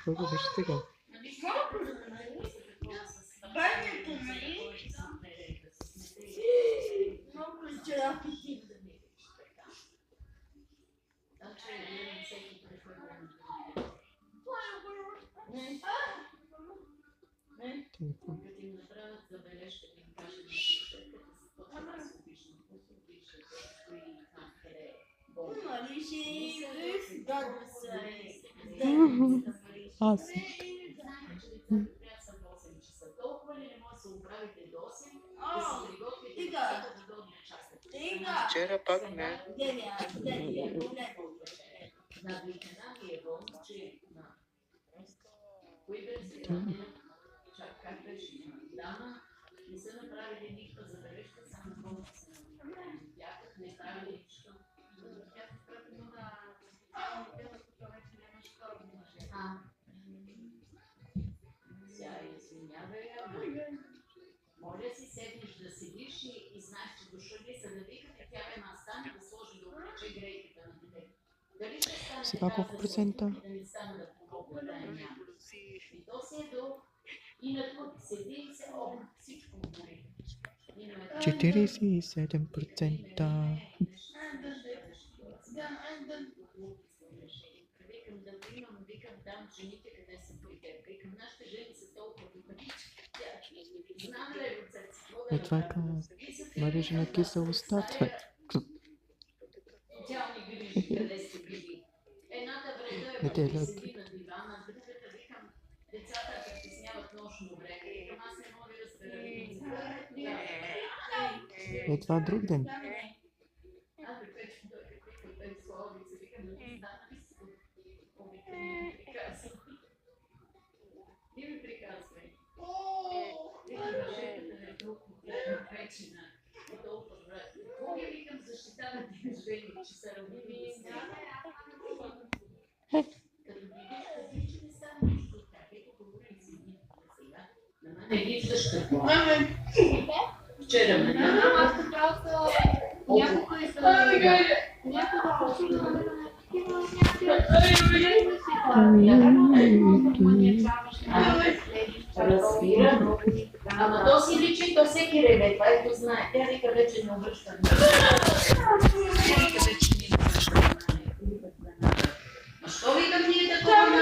Какво беше сега? Банята, нали? Много вчера апетит. Нали си Аз. Вчера пак не. Не са направили никаква забележка, само болница на бяхах, не правили нищо. Сега извинявай, моля си седнеш да седиш и знаеш, че дошли са да викате, тя ме стане да сложи да облече грейката на дете. Дали ще стане сега колко процента? Да не стане да помогна да я няма. И то се е до... И на тук седи и се всичко бори. 47%. Викам там жените къде са при теб. Викам нашите жени са толкова духанички. Знам ли Е, това е към мрежа на киселостта. Тя ми грижи къде сте били. Едната вреда е седи на дивана, другата викам децата притесняват нощно време. Викам аз не мога да разбера. Е, това друг ден. Ти ми приказвай. Вечина. И толкова брат. Кога викам защитавате жени, че са равними с нея? Като видиш, кази, че не става нищо от тях. Ето говорим си сега. На мен не виждаш какво. Вчера ме няма. Някой са... Разбира. Ама то си личи, то всеки реве, това и го знае. Тя вика вече не обръща. Тя вика вече не обръща. А що викам ние такова?